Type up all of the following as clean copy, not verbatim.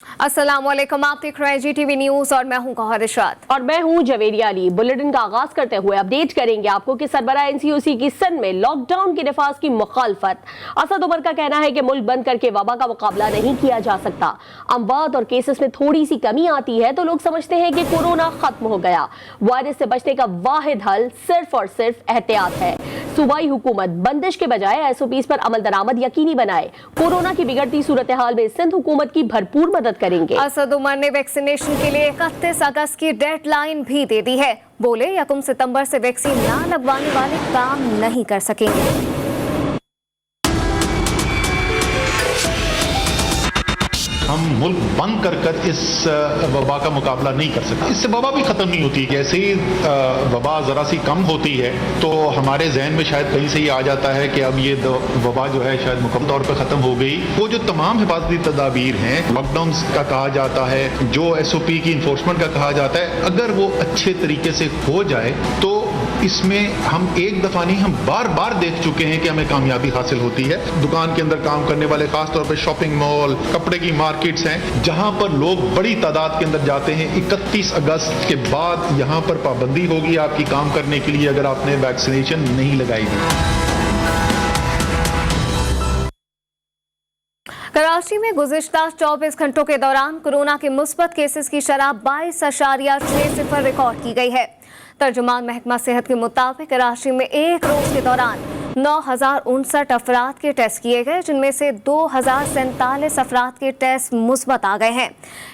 अस्सलामुअलैकुम, आप देख रहे हैं GTV न्यूज और मैं हूं गौहर इरशाद और मैं हूं जवेरिया अली। बुलेटिन का आगाज करते हुए अपडेट करेंगे आपको कि सरबराह NCOC की सिंध में लॉकडाउन के नफाज की मुखालफत। असद उमर का कहना है कि मुल्क बंद करके वबा का मुकाबला नहीं किया जा सकता। अमवात और केसेस में थोड़ी सी कमी आती है तो लोग समझते हैं कि कोरोना खत्म हो गया। वायरस से बचने का वाहिद हल सिर्फ और सिर्फ एहतियात है। सूबाई हुकूमत बंदिश के बजाय SOPs पर अमल दरामद यकीनी बनाए। कोरोना की बिगड़ती सूरत हाल में सिंध हुकूमत की भरपूर मदद करेंगे। असद उमर ने वैक्सीनेशन के लिए 31 अगस्त की डेडलाइन भी दे दी है। बोले 1 सितंबर से वैक्सीन ना लगवाने वाले काम नहीं कर सकेंगे। हम मुल्क बंद कर इस वबा का मुकाबला नहीं कर सकते। इससे वबा भी खत्म नहीं होती। जैसे ही वबा जरा सी कम होती है तो हमारे जहन में शायद कहीं से ये आ जाता है कि अब ये वबा जो है शायद मुकम्मल तौर पर खत्म हो गई। वो जो तमाम हिफाजती तदाबीर हैं, लॉकडाउन का कहा जाता है, जो SOP की इन्फोर्समेंट का कहा जाता है, अगर वो अच्छे तरीके से हो जाए तो इसमें हम एक दफा नहीं, हम बार बार देख चुके हैं कि हमें कामयाबी हासिल होती है। दुकान के अंदर काम करने वाले, खासतौर पर शॉपिंग मॉल, कपड़े की मार्केट्स हैं, जहां पर लोग बड़ी तादाद के अंदर जाते हैं। 31 अगस्त के बाद यहां पर पाबंदी होगी आपकी काम करने के लिए अगर आपने वैक्सीनेशन नहीं लगाई थी। कराची में गुज़िश्ता 24 घंटों के दौरान कोरोना के मुस्बत केसेस की शरह 22.60 रिकॉर्ड की गई है। तर्जुमान महकमा सेहत के मुताबिक कराची में एक रोज के दौरान 9,059 अफराद के टेस्ट किए गए, जिनमें से 2,047 अफराद के टेस्ट मुस्बत आ गए हैं।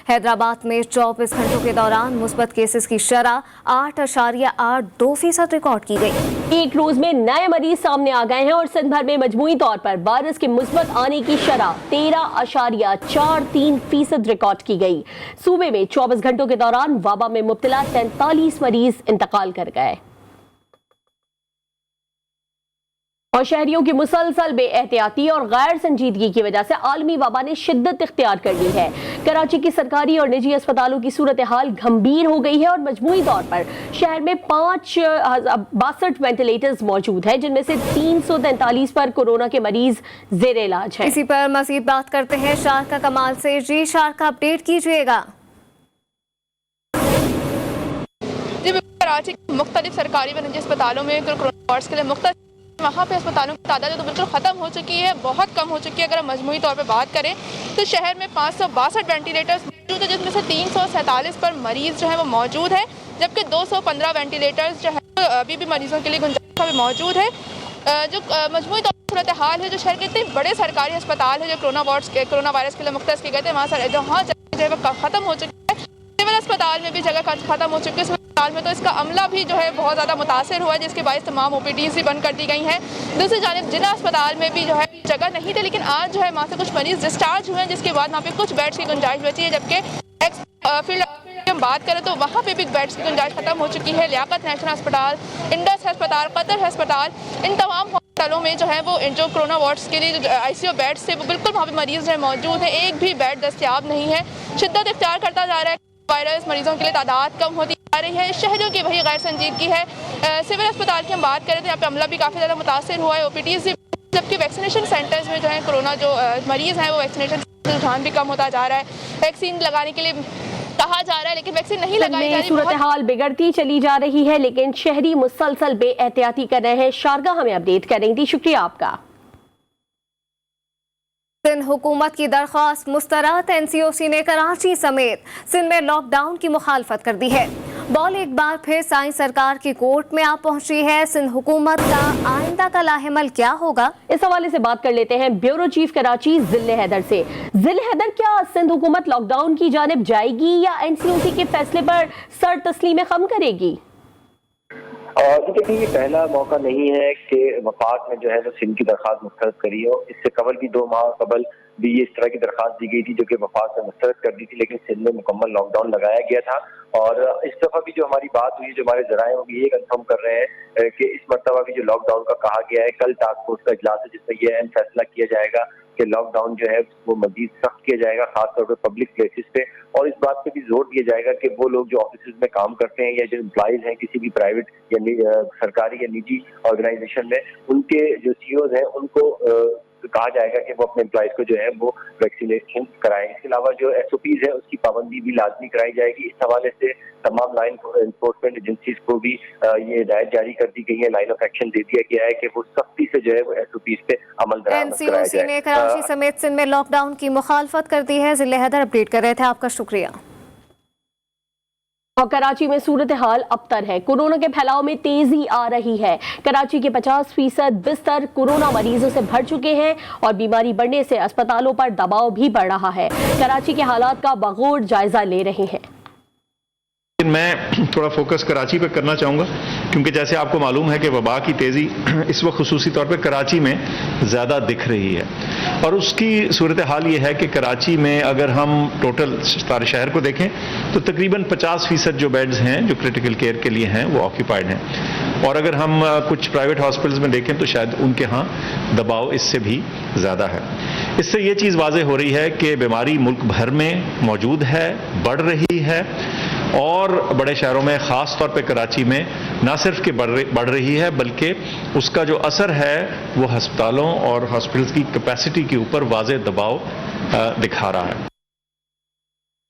हैदराबाद में 24 घंटों के दौरान मुस्बत केसेस की शरह 8.82% रिकॉर्ड की गई। एक रोज में नए मरीज सामने आ गए हैं और सिंध भर में मजमूई तौर पर वायरस के मुस्बत आने की शरह 13.43% रिकॉर्ड की गई। सूबे में 24 घंटों के दौरान वबा में मुब्तला 43 मरीज इंतकाल कर गए और शहरियों की मुसलसल बेएहतियाती और गैर संजीदगी की वजह से आलमी वबा ने शिद्दत इख्तियार कर ली है। कराची की सरकारी और निजी अस्पतालों की सूरत हाल गंभीर हो गई है और मजमूई तौर पर शहर में 562 वेंटिलेटर्स मौजूद हैं, जिनमें से 343 पर कोरोना के मरीज जेर इलाज हैं। इसी पर मजीद बात करते हैं शारका कमाल से। जी शारका, अपडेट कीजिएगा। कराची के मुख्तलिफ सरकारी व निजी अस्पतालों में कोरोना वार्ड्स के लिए मुख्तलिफ वहाँ पे अस्पतालों की तादाद तो बिल्कुल ख़त्म हो चुकी है, बहुत कम हो चुकी है। अगर हम मजमूई तौर पे बात करें तो शहर में 562 वेंटिलेटर्स मौजूद है, जिसमें से 347 पर मरीज़ जो है वो मौजूद है, जबकि 215 वेंटिलेटर्स जो है अभी भी मरीजों के लिए गुंजाइश मौजूद है। जो मजमूई तौर पर सूरत हाल है, जो शहर के इतने बड़े सरकारी अस्पताल है जो कोरोना वायरस के लिए मुख्तस किए गए थे, वहाँ जहाँ जो है वो ख़त्म हो चुकी है। सिविल अस्पताल में भी जगह खत्म हो चुकी है। अस्पताल में तो इसका अमला भी जो है बहुत ज़्यादा मुतासर हुआ है, जिसके बायस तमाम OPDs भी बंद कर दी गई हैं। दूसरी जानिब जिला अस्पताल में भी जो है जगह नहीं थी, लेकिन आज जो है वहाँ से कुछ मरीज डिस्चार्ज हुए हैं, जिसके बाद वहाँ पे कुछ बेड्स की गुंजाइश बची है। जबकि फील्ड हम बात करें तो वहाँ पे भी बेड्स की गुंजाइश खत्म हो चुकी है। लियाकत नेशनल अस्पताल, इंडस अस्पताल, कतर अस्पताल, इन तमाम अस्पतालों में जो है वो जो कोरोना वार्ड्स के लिए ICU बेड्स थे वो बिल्कुल वहाँ पे मरीज जो मौजूद है, एक भी बेड दस्तियाब नहीं है। शिद्दत इख्तियार करता जा रहा है वायरस, मरीजों के लिए तादाद कम होती जा रही है। शहरों की वही गैर संजीदगी है। सिविल अस्पताल की हम बात करें तो यहाँ पे अमला भी काफ़ी ज़्यादा मुतासर हुआ है, OPDs भी, जबकि वैक्सीनेशन सेंटर्स में जो है कोरोना जो मरीज़ हैं वो वैक्सीनेशन रुझान भी कम होता जा रहा है। वैक्सीन लगाने के लिए कहा जा रहा है, लेकिन वैक्सीन नहीं लगाई जा रही। सूरत हाल बिगड़ती चली जा रही है, लेकिन शहरी मुसलसल बेएहतियाती कर रहे हैं। शारगा हमें अपडेट करेंगी, शुक्रिया आपका। सिंध हुकूमत की दरख्वास्त मुस्तरद। NCOC ने कराची समेत सिंध में लॉकडाउन की मुखालफत कर दी है। बॉल एक बार फिर साइंस सरकार की कोर्ट में आ पहुंची है। सिंध हुकूमत का आइंदा का लाहेमल क्या होगा, इस हवाले से बात कर लेते हैं ब्यूरो चीफ कराची जिले हैदर से। जिले हैदर, क्या सिंध हुकूमत लॉकडाउन की जानिब जाएगी या NCOC के फैसले पर सर तस्लीम खम करेगी? देखिए, ये पहला मौका नहीं है कि वफाक ने जो है वो सिंध की दरख्वास्त मुस्तरद करी हो। इससे कबल भी 2 माह कबल भी ये इस तरह की दरख्वास्त दी गई थी, जो कि वफाक ने मुस्तरद कर दी थी, लेकिन सिंध में मुकम्मल लॉकडाउन लगाया गया था। और इस दफा भी जो हमारी बात हुई, जो हमारे जराए वो ये कंफर्म कर रहे हैं कि इस मरतबा भी जो लॉकडाउन का कहा गया है, कल टास्क फोर्स का इजलास है जिसमें यह अहम फैसला किया जाएगा कि लॉकडाउन जो है वो मजीद सख्त किया जाएगा, खासतौर पर पब्लिक प्लेसेस पे। और इस बात पे भी जोर दिया जाएगा कि वो लोग जो ऑफिस में काम करते हैं या जो एम्प्लॉइज हैं किसी भी प्राइवेट या सरकारी या निजी ऑर्गेनाइजेशन में, उनके जो CEOs हैं उनको कहा जाएगा कि वो अपने एम्प्लॉयज को जो है वो वैक्सीनेशन कराएं। इसके अलावा जो SOPs है उसकी पाबंदी भी लाजमी कराई जाएगी। इस हवाले से तमाम लाइन एनफोर्समेंट एजेंसीज को भी ये हिदायत जारी कर दी गई है, लाइन ऑफ एक्शन दे दिया गया है कि वो सख्ती से जो है वो SOPs पे अमल दरामद कराया NCOC जाए। ने कराची समेत सिंध में लॉकडाउन की मुखालफत कर दी है। जिले हैदर अपडेट कर रहे थे, आपका शुक्रिया। और कराची में सूरत हाल अबतर है। कोरोना के फैलाव में तेजी आ रही है। कराची के 50% बिस्तर कोरोना मरीजों से भर चुके हैं और बीमारी बढ़ने से अस्पतालों पर दबाव भी बढ़ रहा है। कराची के हालात का बगौर जायजा ले रहे हैं। मैं थोड़ा फोकस कराची पे करना चाहूँगा क्योंकि जैसे आपको मालूम है कि वबा की तेज़ी इस वक्त खुसूसी तौर पे कराची में ज़्यादा दिख रही है और उसकी सूरत हाल ये है कि कराची में अगर हम टोटल सारे शहर को देखें तो तकरीबन 50% जो बेड्स हैं जो क्रिटिकल केयर के लिए हैं वो ऑक्यूपाइड हैं और अगर हम कुछ प्राइवेट हॉस्पिटल्स में देखें तो शायद उनके यहाँ दबाव इससे भी ज़्यादा है। इससे ये चीज़ वाज़ेह हो रही है कि बीमारी मुल्क भर में मौजूद है, बढ़ रही है और बड़े शहरों में ख़ास तौर पे कराची में न सिर्फ कि बढ़ रही है बल्कि उसका जो असर है वो अस्पतालों और हॉस्पिटल्स की कैपेसिटी के ऊपर वाज़ेह दबाव दिखा रहा है।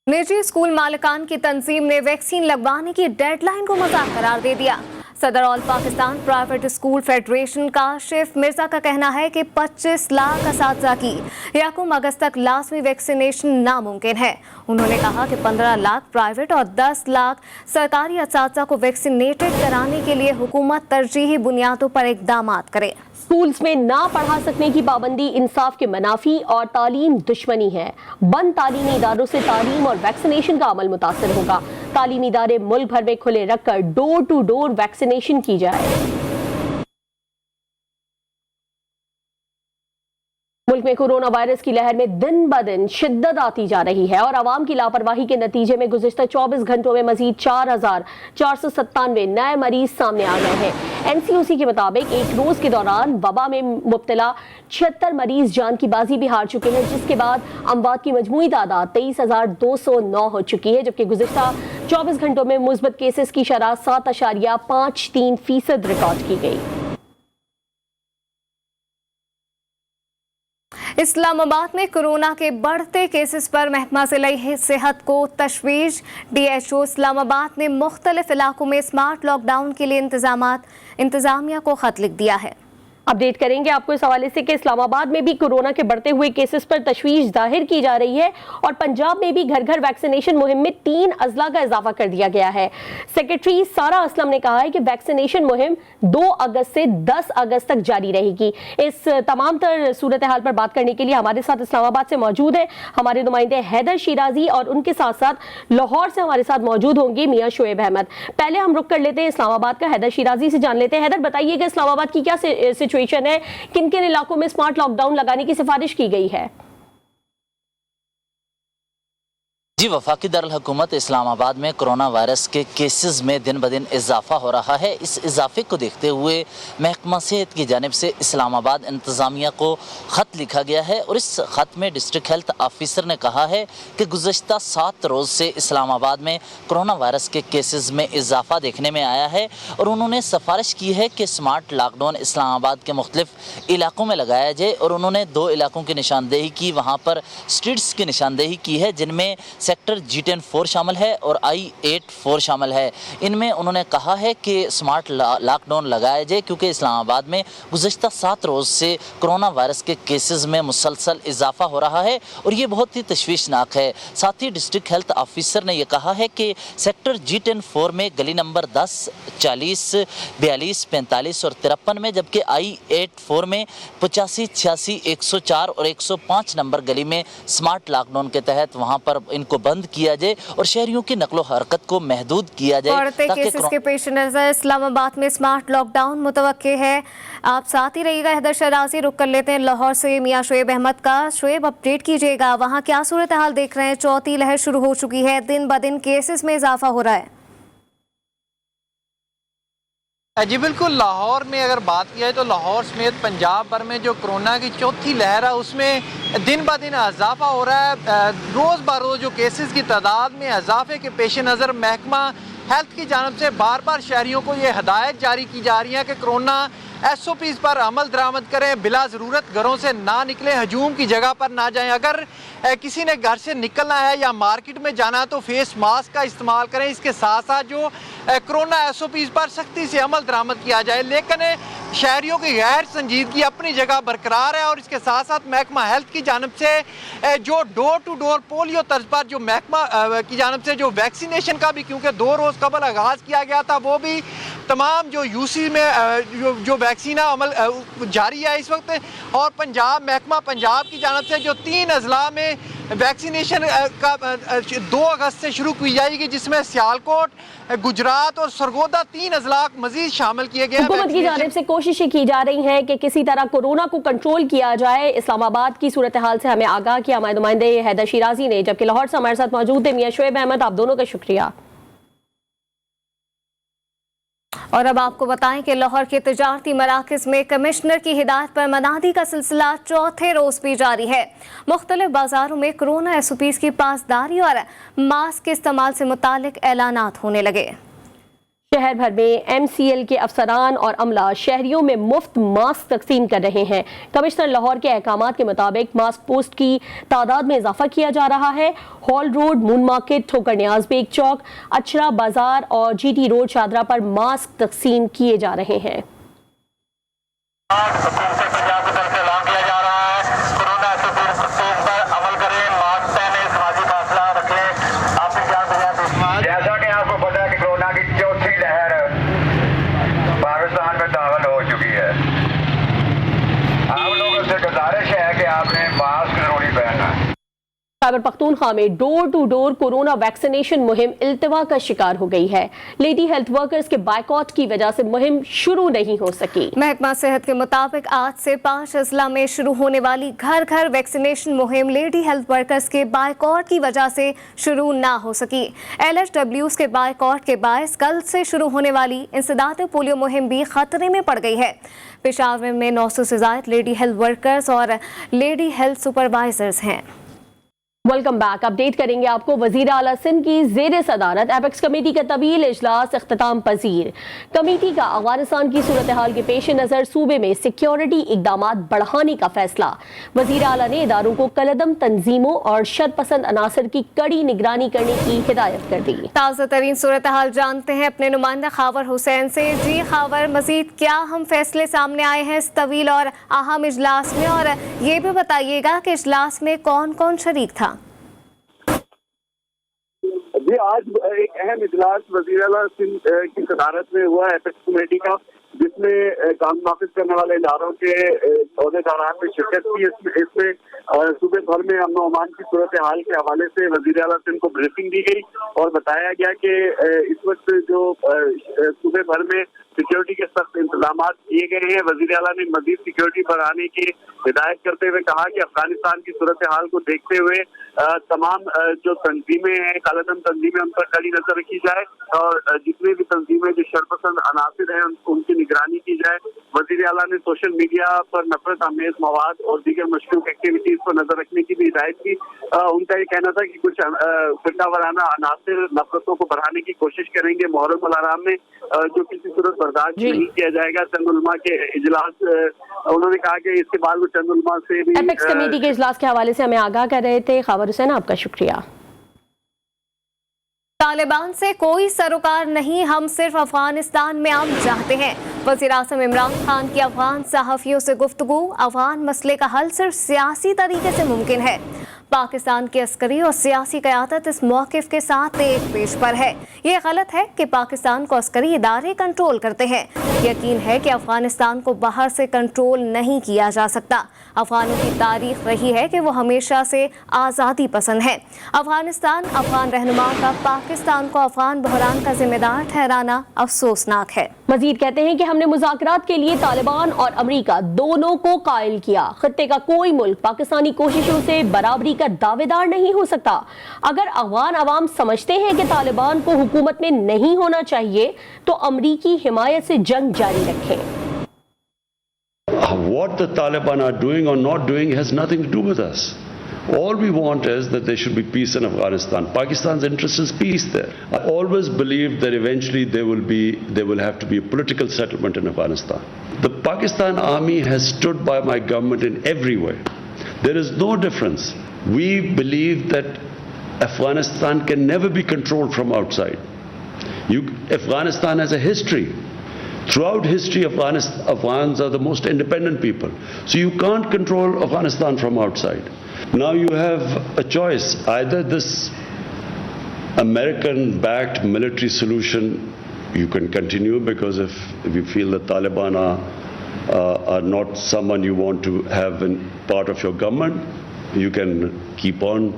निजी स्कूल मालिकान की तंजीम ने वैक्सीन लगवाने की डेडलाइन को मजाक करार दे दिया। सदर all Pakistan private school federation Kashif Mirza का कहना है कि 25 लाख असातिज़ा की 1 अगस्त तक लाजमी वैक्सीनेशन नामुमकिन है। उन्होंने कहा कि 15 लाख प्राइवेट और 10 लाख सरकारी असातिज़ा को वैक्सीनेटेड कराने के लिए हुकूमत तरजीही बुनियादों पर इक़दाम करे। स्कूल्स में ना पढ़ा सकने की पाबंदी इंसाफ के मनाफी और तालीम दुश्मनी है। बंद तालीमी इदारों से तालीम और वैक्सीनेशन का अमल मुतासर होगा। तालीमी इदारे मुल्क भर में खुले रखकर डोर टू डोर वैक्सीनेशन की जाए। मुल्क में कोरोना वायरस की लहर में दिन ब दिन शिद्दत आती जा रही है और आवाम की लापरवाही के नतीजे में गुज़िश्ता 24 घंटों में मजीद 4,497 नए मरीज सामने आ गए हैं। NCOC के मुताबिक एक रोज के दौरान वबा में मुब्तला 76 मरीज जान की बाजी भी हार चुके हैं, जिसके बाद अमवात की मजमूई तादाद 23,209 हो चुकी है, जबकि गुज़िश्ता 24 घंटों में मुस्बत केसेस की शरह 7.53% रिकॉर्ड की गई। इस्लामाबाद में कोरोना के बढ़ते केसेस पर महकमा ज़िला सेहत को तशवीश। DHO इस्लामाबाद ने मुख्तलिफ इलाकों में स्मार्ट लॉकडाउन के लिए इंतजामिया को खत लिख दिया है। अपडेट करेंगे आपको इस हवाले से कि इस्लामाबाद में भी कोरोना के बढ़ते हुए केसेस पर तशवीश जाहिर की जा रही है और पंजाब में भी घर घर वैक्सीनेशन मुहिम में 3 अजला का इजाफा कर दिया गया है। सेक्रेटरी सारा असलम ने कहा है कि वैक्सीनेशन मुहिम 2 अगस्त से 10 अगस्त तक जारी रहेगी। इस तमाम तर सूरत हाल पर बात करने के लिए हमारे साथ इस्लामाबाद से मौजूद है हमारे नुमाइंदे हैदर शिराजी और उनके साथ साथ लाहौर से हमारे साथ मौजूद होंगे मियां शोएब अहमद। पहले हम रुक कर लेते हैं इस्लामाबाद का, हैदर शिराजी से जान लेते हैं। हैदर, बताइएगा इस्लामाबाद की क्या सिचुएशन है, किन किन इलाकों में स्मार्ट लॉकडाउन लगाने की सिफारिश की गई है? जी, वफाकी दारुल हुकूमत इस्लामाबाद में कोरोना वायरस के केसेस में दिन ब दिन इजाफा हो रहा है। इस इजाफे को देखते हुए महकमा सेहत की जानिब से इस्लामाबाद इंतज़ामिया को ख़त लिखा गया है और इस ख़त में डिस्ट्रिक्ट हेल्थ ऑफिसर ने कहा है कि गुज़श्ता 7 रोज़ से इस्लामाबाद में कोरोना वायरस के केसेस में इजाफा देखने में आया है और उन्होंने सिफारिश की है कि स्मार्ट लॉकडाउन इस्लामाबाद के मुख्तलिफ इलाकों में लगाया जाए और उन्होंने 2 इलाकों की निशानदेही की, वहाँ पर स्ट्रीट्स की निशानदेही की है जिनमें सेक्टर G10-4 शामिल है और I-8-4 शामिल है। इनमें उन्होंने कहा है कि स्मार्ट लॉकडाउन लगाया जाए क्योंकि इस्लामाबाद में गुज़श्ता 7 रोज़ से कोरोना वायरस के केसेस में मुसलसल इजाफा हो रहा है और ये बहुत ही तशवीशनाक है। साथ ही डिस्ट्रिक्ट हेल्थ ऑफिसर ने यह कहा है कि सेक्टर G10-4 में गली नंबर 10, 40, 42, 45 और 53 में, जबकि I-8-4 में 85, 86, 104 और 105 नंबर गली में स्मार्ट लॉकडाउन के तहत वहाँ पर इनको बंद किया जाए और शहरियों की नकलो हरकत को महदूद किया जाए। बढ़ते केसेस के पेश नजर इस्लामाबाद में स्मार्ट लॉकडाउन मुतवक्के है। आप साथ ही रहिएगा। हैदर शिराजी, रुक कर लेते हैं लाहौर से मियां शोएब अहमद का। शोएब, अपडेट कीजिएगा, वहाँ क्या सूरत हाल देख रहे हैं? चौथी लहर शुरू हो चुकी है, दिन ब दिन केसेस में इजाफा हो रहा है। जी बिल्कुल, लाहौर में अगर बात की जाए तो लाहौर समेत पंजाब भर में जो कोरोना की चौथी लहर है उसमें दिन ब दिन इजाफा हो रहा है। रोज़ ब रोज़ जो केसेस की तादाद में इजाफे के पेश नज़र महकमा हेल्थ की जानब से बार बार शहरियों को ये हदायत जारी की जा रही है कि कोरोना SOPs पर अमल दरामद करें, बिला ज़रूरत घरों से ना निकलें, हजूम की जगह पर ना जाएं। अगर किसी ने घर से निकलना है या मार्केट में जाना है तो फेस मास्क का इस्तेमाल करें। इसके साथ साथ जो कोरोना SOPs पर सख्ती से अमल दरामद किया जाए। लेकिन शहरियों की गैर संजीदगी अपनी जगह बरकरार है और इसके साथ साथ महकमा हेल्थ की जानब से जो डोर टू डोर पोलियो तर्ज पर जो महकमा की जानब से जो वैक्सीनेशन का भी, क्योंकि 2 रोज़ कबल आगाज़ किया गया था, वो भी तमाम जो UC में जो वैक्सीन अमल जारी है इस वक्त। और पंजाब महकमा पंजाब की जानब से जो 3 अजला में वैक्सीनेशन का 2 अगस्त से शुरू की जाएगी, जिसमें सियालकोट, गुजरात और सरगोदा 3 अजला मजीद शामिल किए गए। हुकूमत की जानिब से कोशिशें की जा रही हैं कि किसी तरह कोरोना को कंट्रोल किया जाए। इस्लामाबाद की सूरत हाल से हमें आगाह किया हमारे नुमाइंदे हैदर शिराजी ने, जबकि लाहौर से हमारे साथ मौजूद है मियां शोएब अहमद। आप दोनों का शुक्रिया। और अब आपको बताएं कि लाहौर के तिजारती मराकज़ में कमिश्नर की हिदायत पर मनादी का सिलसिला चौथे रोज़ भी जारी है। मुख्तलिफ बाजारों में कोरोना SOPs की पासदारी और मास्क के इस्तेमाल से मुतालिक ऐलानात होने लगे। शहर भर में MCL के अफसरान और अमला शहरियों में मुफ्त मास्क तकसीम कर रहे हैं। कमिश्नर लाहौर के अहकामात के मुताबिक मास्क पोस्ट की तादाद में इजाफा किया जा रहा है। हॉल रोड, मून मार्केट, ठोकर न्याज बेग चौक, अचरा बाजार और GT रोड शादरा पर मास्क तकसीम किए जा रहे हैं। जैसा कि आपको पता है कि कोरोना की चौथी लहर पाकिस्तान में दाखिल हो चुकी है। आप लोगों से गुजारिश है कि आपने मास्क जरूरी पहनना है। खैबर पख्तूनख्वा में door to door corona vaccination मुहिम इल्तिवा का शिकार हो गई है। लेडी हेल्थ वर्कर्स के बायकॉट की वजह से मुहिम शुरू नहीं हो सकी। महकमा सेहत के मुताबिक आज से 5 अजला में शुरू होने वाली घर घर वैक्सीनेशन मुहिम लेडी हेल्थ वर्कर्स के बायकॉट की वजह से शुरू ना हो सकी। LHWs के बायकॉट के बायस कल से शुरू होने वाली इंसदाद पोलियो मुहिम भी खतरे में पड़ गई है। पेशावर में 900 से ज़ायद लेडी हेल्थ वर्कर्स और लेडी हेल्थ सुपरवाइजर्स हैं। Welcome back. अपडेट करेंगे आपको वजीर आला सिंध की जेर सदारत एपेक्स कमेटी का तवील इजलास इख्तिताम पजीर। कमेटी का अफगानिस्तान की सूरत हाल के पेश नज़र सूबे में सिक्योरिटी इकदामात बढ़ाने का फैसला। वजीर आला ने इदारों को कलदम तंजीमों और शरपसंद अनासर की कड़ी निगरानी करने की हिदायत कर दी। ताज़ा तरीन सूरत हाल जानते हैं अपने नुमाइंदा खावर हुसैन से। जी खावर, मजीद क्या हम फैसले सामने आए हैं इस तवील और अहम इजलास में, और ये भी बताइएगा कि इजलास में कौन कौन शरीक था? जी, आज एक अहम इजलास वज़ीर आला सिंध की सदारत में हुआ है एपेक्स कमेटी का, जिसमें कानून नाफिज करने वाले इदारों के अहदेदारान ने शिरकत की। इसमें सूबे भर में अमन और अमान की सूरत हाल के हवाले से वज़ीर आला सिंध को ब्रीफिंग दी गई और बताया गया कि इस वक्त जो सूबे भर में सिक्योरिटी के सख्त इंतजाम किए गए हैं। वज़ीर आला ने मजीद सिक्योरिटी बढ़ाने की हिदायत करते हुए कहा कि अफगानिस्तान की सूरत हाल को देखते हुए तमाम जो तंजीमें हैं, कालादम तंजीमें, उन पर कड़ी नजर रखी जाए और जितनी भी तंजीमें जो शरपसंद अनासिर हैं उनकी निगरानी की जाए। वज़ीर आला ने सोशल मीडिया पर नफरत आमेज मवाद और दीगर मशकूक एक्टिविटीज पर नजर रखने की भी हिदायत की। उनका ये कहना था कि कुछ फितना वराना अनासिर नफरतों को बढ़ाने की कोशिश करेंगे। मुहर्रम अल हराम में जो किसी सूरत बर्दाश्त नहीं किया जाएगा। चंद उलमा के इजलास, उन्होंने कहा कि इसके बाद वो चंद उलमा से भी एपेक्स कमेटी के इजलास के हवाले से हमें आगाह कर रहे थे खावर हुसैन, आपका शुक्रिया। तालिबान से कोई सरोकार नहीं, हम सिर्फ अफगानिस्तान में अमन चाहते हैं। वज़ीर आज़म इमरान खान की अफगान सहाफ़ियों से गुफ्तगू। अफगान मसले का हल सिर्फ सियासी तरीके से मुमकिन है। पाकिस्तान की अस्करी और सियासी क़यादत इस मौक़िफ़ के साथ एक पेश पर है। ये गलत है कि पाकिस्तान को अस्करी इदारे कंट्रोल करते हैं। यकीन है कि अफगानिस्तान को बाहर से कंट्रोल नहीं किया जा सकता। अफगानों की तारीख रही है कि वो हमेशा से आज़ादी पसंद है। अफगानिस्तान अफगान रहनुमाओं का पाकिस्तान को अफगान बहरान का जिम्मेदार ठहराना अफसोसनाक है। मजीद कहते हैं कि हमने मुज़ाकरात के लिए तालिबान और अमरीका दोनों को कायल किया। खत्ते का कोई मुल्क पाकिस्तानी कोशिशों से बराबरी का दावेदार नहीं हो सकता। अगर अफगान अवाम समझते हैं कि तालिबान को हुकूमत में नहीं होना चाहिए तो अमरीकी हिमायत से जंग जारी रखें। What the Taliban are doing or not doing has nothing to do with us. All we want is that there should be peace in Afghanistan. Pakistan's interest is peace there. I always believed that eventually there will have to be a political settlement in Afghanistan. The Pakistan army has stood by my government in every way. There is no difference. We believe that Afghanistan can never be controlled from outside. Afghanistan has a history. Throughout history, Afghans are the most independent people. So you can't control Afghanistan from outside. Now you have a choice. Either this American-backed military solution, you can continue, because if you feel that Taliban are not someone you want to have in part of your government, you can keep on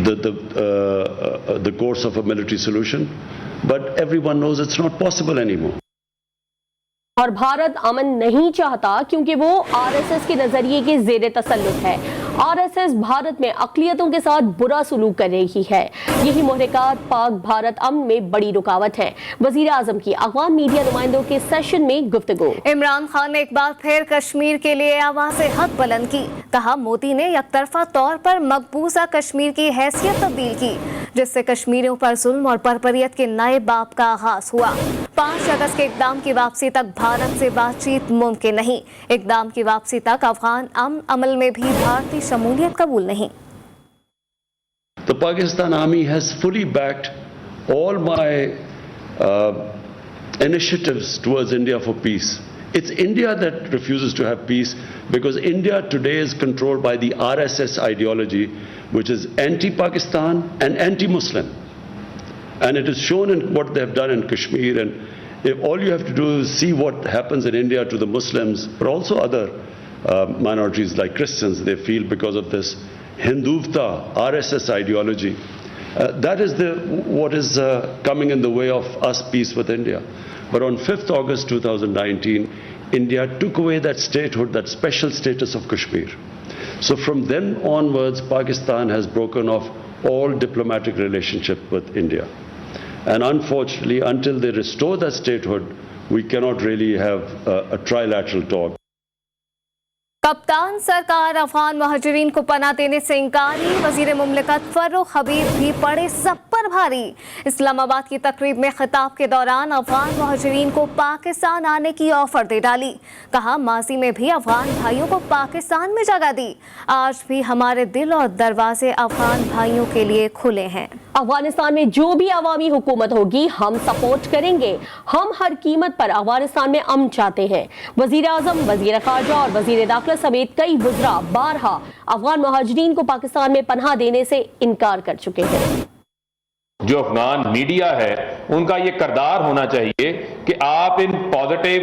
the course of a military solution. But everyone knows it's not possible anymore. और भारत अमन नहीं चाहता क्योंकि वो RSS के नजरिए के जेर तसल्लुत है। आरएसएस भारत में अक़लियतों के साथ बुरा सलूक कर रही है। यही मुहरिकात पाक भारत अमन में बड़ी रुकावट है। वजीर आजम की अफ़गान मीडिया नुमाइंदों के सेशन में गुफ्तगू। इमरान खान ने एक बार फिर कश्मीर के लिए आवाज़े हक बुलंद की। कहा, मोदी ने यकतरफा तौर पर मकबूजा कश्मीर की हैसियत तब्दील की, जिससे कश्मीरियों पर जुल्म और बर्बरियत के नए बाब का आगाज हुआ। 5 अगस्त के इक़दाम की वापसी तक भारत से बातचीत मुमकिन नहीं। इक़दाम की वापसी तक अफगान अमल में भी भारतीय शमूलियत कबूल नहीं। The Pakistan Army has fully backed all my initiatives towards India for peace. It's India that refuses to have peace, because India today is controlled by the RSS ideology, which is anti-Pakistan and anti-Muslim. And it is shown in what they have done in Kashmir. And if all you have to do is see what happens in India to the Muslims, but also other minorities like Christians, they feel because of this Hindutva RSS ideology. That is what is coming in the way of us peace with India. But on 5th August 2019, India took away that statehood, that special status of Kashmir. So from then onwards, Pakistan has broken off all diplomatic relationship with India. And unfortunately, until they restore that statehood, we cannot really have a trilateral talk. कप्तान सरकार अफगान मुहाजिरीन को पनाह देने से इंकारी। वजीर मुमलिकत फर्रुख हबीब भी पड़े सब पर भारी। इस्लामाबाद की तकरीब में खिताब के दौरान अफगान मुहाजिरीन को पाकिस्तान आने की ऑफर दे डाली। कहा, माजी में भी अफगान भाइयों को पाकिस्तान में जगह दी, आज भी हमारे दिल और दरवाजे अफगान भाइयों के लिए खुले हैं। अफगानिस्तान में जो भी अवामी हुकूमत होगी हम सपोर्ट करेंगे। हम हर कीमत पर अफगानिस्तान में अमन चाहते हैं। वजीर आजम, वजीर खारजा और वजीर दाखिला समेत कई वज़रा बारहा अफगान मुहाजिरीन को पाकिस्तान में पनाह देने से इनकार कर चुके हैं। जो अफगान मीडिया है उनका ये किरदार होना चाहिए कि आप इन पॉजिटिव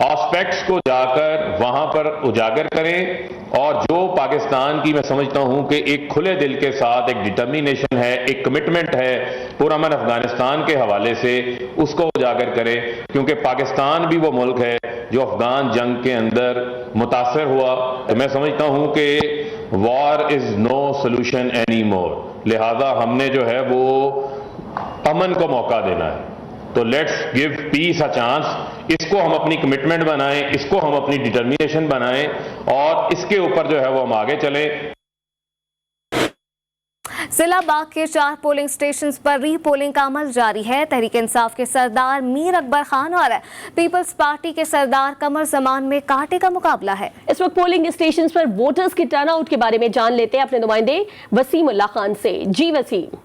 एस्पेक्ट्स को जाकर वहां पर उजागर करें, और जो पाकिस्तान की मैं समझता हूं कि एक खुले दिल के साथ एक डिटर्मिनेशन है, एक कमिटमेंट है पुरअमन अफगानिस्तान के हवाले से, उसको उजागर करें। क्योंकि पाकिस्तान भी वो मुल्क है जो अफगान जंग के अंदर मुतासर हुआ। मैं समझता हूं कि war is no solution any more, लिहाजा हमने जो है वो अमन को मौका देना है। तो let's give piece a chance. इसको हम अपनी कमिटमेंट बनाएं, इसको हम अपनी डिटर्मिनेशन बनाएं, और इसके ऊपर जो है वो हम आगे चलें। जिला बाग के 4 पोलिंग स्टेशंस पर रीपोलिंग का अमल जारी है। तहरीक इंसाफ के सरदार मीर अकबर खान और पीपल्स पार्टी के सरदार कमर जमान में कांटे का मुकाबला है। इस वक्त पोलिंग स्टेशंस पर वोटर्स के टर्नआउट के बारे में जान लेते हैं अपने नुमाइंदे वसीमुल्लाह खान से। जी वसीम।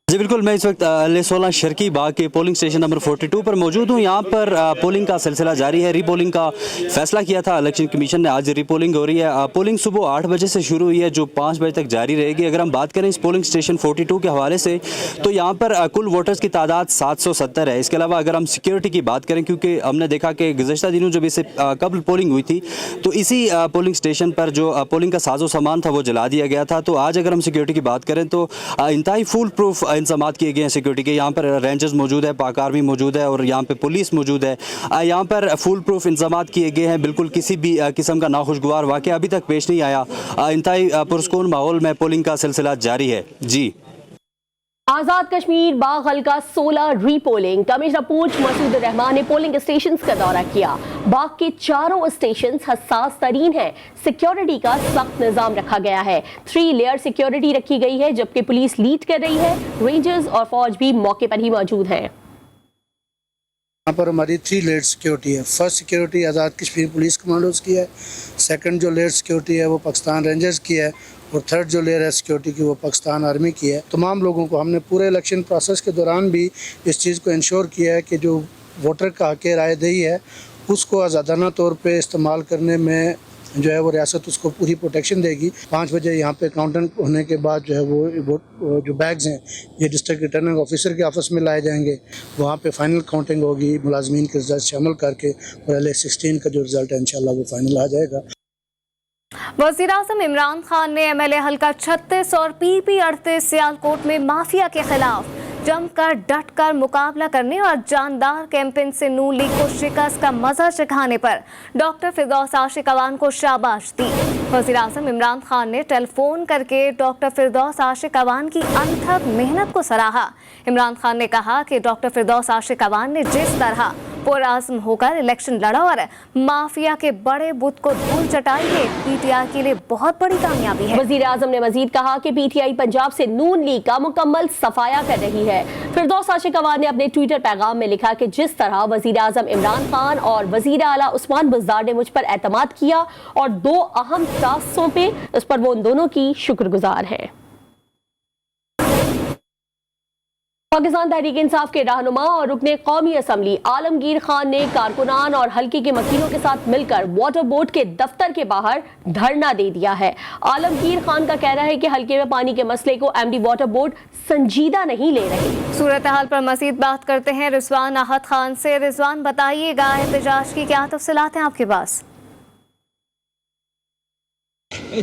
जी बिल्कुल, मैं इस वक्त L16 शर्की बाग के पोलिंग स्टेशन नंबर 42 पर मौजूद हूँ। यहाँ पर पोलिंग का सिलसिला जारी है। रीपोलिंग का फैसला किया था इलेक्शन कमीशन ने, आज रीपोलिंग हो रही है। पोलिंग सुबह 8 बजे से शुरू हुई है जो 5 बजे तक जारी रहेगी। अगर हम बात करें इस पोलिंग स्टेशन 42 के हवाले से, तो यहाँ पर कुल वोटर्स की तादाद 770 है। इसके अलावा अगर हम सिक्योरिटी की बात करें, क्योंकि हमने देखा कि गुज़श्ता दिनों जब इससे कबल पोलिंग हुई थी तो इसी पोलिंग स्टेशन पर जो पोलिंग का साजो सामान था वो जला दिया गया था। तो आज अगर हम सिक्योरिटी की बात करें तो इंतहाई फुल प्रूफ इंतजाम किए गए हैं सिक्योरिटी के। यहाँ पर रेंजर्स मौजूद है, पाक आर्मी मौजूद है और यहाँ पे पुलिस मौजूद है। यहाँ पर फुल प्रूफ इंतजाम किए गए हैं। बिल्कुल किसी भी किस्म का नाखुशगवार वाक़या अभी तक पेश नहीं आया। इंतहाई पुरसकून माहौल में पोलिंग का सिलसिला जारी है। जी आजाद कश्मीर बाग हल्का 16 रीपोलिंग। कमिश्नर पूंछ मसूद रहमान ने पोलिंग स्टेशन का दौरा किया। बाग के चारों स्टेशन हसास तरीन है। सिक्योरिटी का सख्त निजाम रखा गया है। 3 लेयर सिक्योरिटी रखी गई है, जबकि पुलिस लीड कर रही है। रेंजर्स और फौज भी मौके पर ही मौजूद हैं। यहाँ पर हमारी 3 लेयर सिक्योरिटी है। First security Azad Kashmir police commandos की है, सेकंड जो लेयर सिक्योरिटी है वो पाकिस्तान रेंजर्स की है, और थर्ड जो लेयर है सिक्योरिटी की वो पाकिस्तान आर्मी की है। तमाम लोगों को हमने पूरे इलेक्शन प्रोसेस के दौरान भी इस चीज़ को इंश्योर किया है कि जो वोटर का हक़ रायदही है उसको आज़ादाना तौर पे इस्तेमाल करने में जो है वो रियासत उसको पूरी प्रोटेक्शन देगी। 5 बजे यहाँ पे काउंटिंग होने के बाद जो है वो जो बैग्स हैं ये डिस्ट्रिक्ट रिटर्निंग ऑफिसर के ऑफिस में लाए जाएंगे। वहाँ पे फाइनल काउंटिंग होगी, मुलाजमीन के रिजल्ट शामिल करके, और LA-16 का जो रिजल्ट है इंशाल्लाह वो फाइनल आ जाएगा। वज़ीर-ए-आज़म इमरान खान ने MLA हल्का 36 और PP 38 सियालकोट में माफिया के खिलाफ जमकर डटकर मुकाबला करने और जानदार कैंपेन से नून लीग को शिकस्त का मजा चखाने पर डॉक्टर फिरदौस आशिक अवान को शाबाश दी। वज़ीर-ए-आज़म इमरान खान ने टेलीफोन करके डॉक्टर फिरदौस आशिक अवान की अनथक मेहनत को सराहा। इमरान खान ने कहा कि डॉक्टर फिरदौस आशिक अवान ने जिस तरह पुरआज़्म होकर इलेक्शन लड़ा और माफिया के बड़े बुत को धूल चटाई है, PTI के लिए बहुत बड़ी कामयाबी है। वज़ीर आज़म ने मजीद कहा कि PTI पंजाब से नून लीग का मुकम्मल सफाया कर रही है। फिरदौस आशिक अवान ने अपने ट्विटर पैगाम में लिखा कि जिस तरह वज़ीर आज़म इमरान खान और वज़ीर आला उस्मान बुज़दार ने मुझ पर एतमाद किया और 2 अहम टास्क सौंपे, उस पर वो उन दोनों की शुक्रगुजार है। पाकिस्तान तहरीक इंसाफ के रहनुमा और रुकने कौमी असम्बली आलमगीर खान ने कारकुनान और हल्के के मकीनों के साथ मिलकर वाटर बोर्ड के दफ्तर के बाहर धरना दे दिया है। आलमगीर खान का कहना है कि हल्के में पानी के मसले को MD वाटर बोर्ड संजीदा नहीं ले रहे। सूरत हाल पर मजीद बात करते हैं रिजवान आहत खान से। रिजवान, बताइएगा एहतजाज की क्या तफसीलात हैं आपके पास?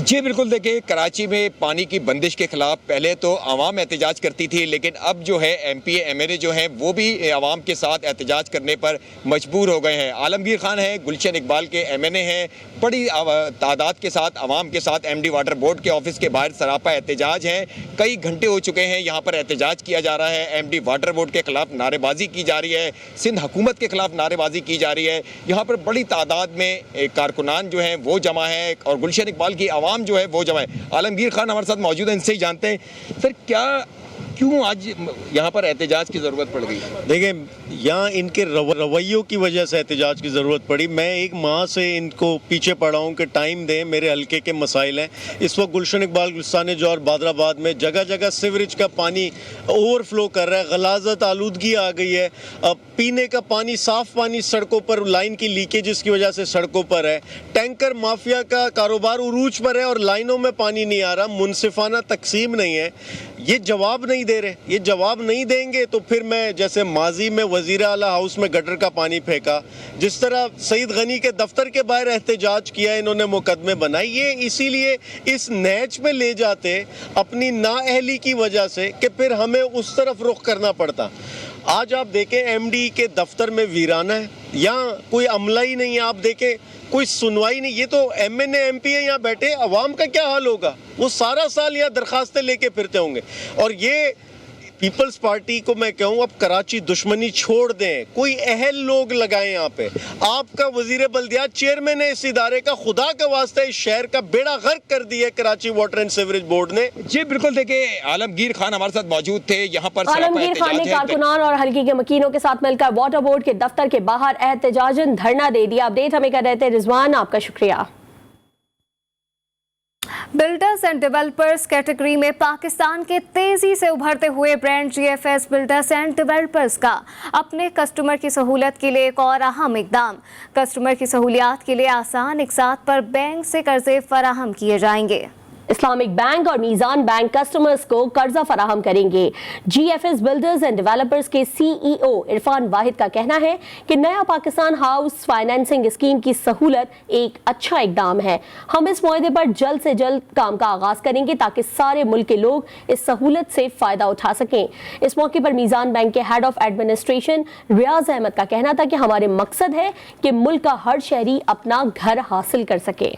जी बिल्कुल, देखिए कराची में पानी की बंदिश के खिलाफ पहले तो आवाम एहतजाज करती थी, लेकिन अब जो है MPA MLA जो हैं वो भी आवाम के साथ एहतजाज करने पर मजबूर हो गए हैं। आलमगीर खान है, गुलशन इकबाल के MNA हैं, बड़ी तादाद के साथ आवाम के साथ MD वाटर बोर्ड के ऑफिस के बाहर सरापा एहतजाज हैं। कई घंटे हो चुके हैं यहाँ पर एहतजाज किया जा रहा है। MD वाटर बोर्ड के खिलाफ नारेबाजी की जा रही है, सिंध हुकूमत के खिलाफ नारेबाजी की जा रही है। यहाँ पर बड़ी तादाद में कारकुनान जो हैं वो जमा है और गुलशन इकबाल की आवाम जो है वो जमा है। आलमगीर खान हमारे साथ मौजूद है, इनसे ही जानते हैं सर क्यों आज यहाँ पर एहतजाज की ज़रूरत पड़ गई? देखिए, यहाँ इनके रवैयों की वजह से एहतजाज की ज़रूरत पड़ी। मैं 1 माह से इनको पीछे पड़ा हूँ कि टाइम दें, मेरे हल्के के मसाइल हैं। इस वक्त गुलशन इकबाल गुलस्तान जौहर बादराबाद में जगह जगह सीवरेज का पानी ओवरफ्लो कर रहा है, गलाजत आलूदगी आ गई है। अब पीने का पानी, साफ़ पानी सड़कों पर, लाइन की लीकेजेस की वजह से सड़कों पर है। टैंकर माफिया का कारोबार उरूज पर है और लाइनों में पानी नहीं आ रहा, मुनसिफाना तकसीम नहीं है। ये जवाब नहीं दे रहे। ये जवाब नहीं देंगे तो फिर मैं जैसे माजी में वज़ीर आला हाउस में गटर का पानी फेंका, जिस तरह सईद गनी के दफ्तर के बाहर एहतजाज किया, इन्होंने मुकदमे बनाए, ये इसीलिए इस नहज पे ले जाते अपनी नाअहली की वजह से कि फिर हमें उस तरफ रुख करना पड़ता। आज आप देखें MD के दफ्तर में वीराना है, यहाँ कोई अमला ही नहीं है। आप देखें कोई सुनवाई नहीं। ये तो MNA MPA यहाँ बैठे, अवाम का क्या हाल होगा? वो सारा साल यहाँ दरखास्तें लेके फिरते होंगे। और ये पीपल्स पार्टी को मैं कहूँ अब कराची दुश्मनी छोड़ दें, कोई अहल लोग लगाएं यहाँ पे। आपका वजीर बल्दियात चेयरमैन है इस इदारे का, खुदा का वास्ता इस शहर का बेड़ा गर्क कर दिया Karachi water and sewerage board ने। जी बिल्कुल, देखिए आलमगीर खान हमारे साथ मौजूद थे यहाँ पर। आलमगीर खान ने कारकुनान और हल्के के मकीनों के साथ मिलकर वाटर बोर्ड के दफ्तर के बाहर एहतजाजन धरना दे दिया। अपडेट हमें कर रहे थे रिजवान, आपका शुक्रिया। बिल्डर्स एंड डेवलपर्स कैटेगरी में पाकिस्तान के तेजी से उभरते हुए brand GFS builders and developers का अपने कस्टमर की सहूलत के लिए एक और अहम इकदाम। कस्टमर की सहूलियात के लिए आसान इकसात पर बैंक से कर्जे फराहम किए जाएंगे। इस्लामिक बैंक और मीज़ान बैंक कस्टमर्स को कर्जा फराहम करेंगे। GFS बिल्डर्स एंड डेवलपर्स के CEO इरफान वाहिद का कहना है कि नया पाकिस्तान हाउस फाइनेंसिंग स्कीम की सहूलत एक अच्छा इकदाम है। हम इस मुआहदे पर जल्द से जल्द काम का आगाज करेंगे ताकि सारे मुल्क के लोग इस सहूलत से फ़ायदा उठा सकें। इस मौके पर मीज़ान बैंक के हेड ऑफ एडमिनिस्ट्रेशन रियाज अहमद का कहना था कि हमारे मकसद है कि मुल्क का हर शहरी अपना घर हासिल कर सके।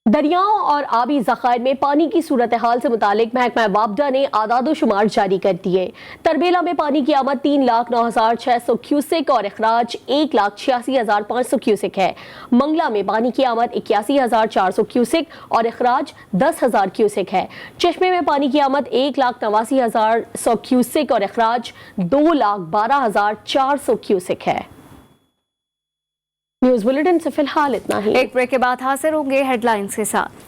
दरियाओं और आबी ज़खायर में पानी की सूरत हाल से मुतालिक महकमा वापडा ने आदाद शुमार जारी कर दिए। तरबेला में पानी की आमद 3,09,600 क्यूसेक और अखराज 1,86,500 क्यूसेक है। मंगला में पानी की आमद 81,400 क्यूसेक और अखराज 10,000 क्यूसेक है। चश्मे में पानी की आमद 1,89,100 क्यूसेक और अखराज 2,12,400 क्यूसेक है। न्यूज़ बुलेटिन से फिलहाल इतना ही। एक ब्रेक के बाद हाजिर होंगे हेडलाइंस के साथ।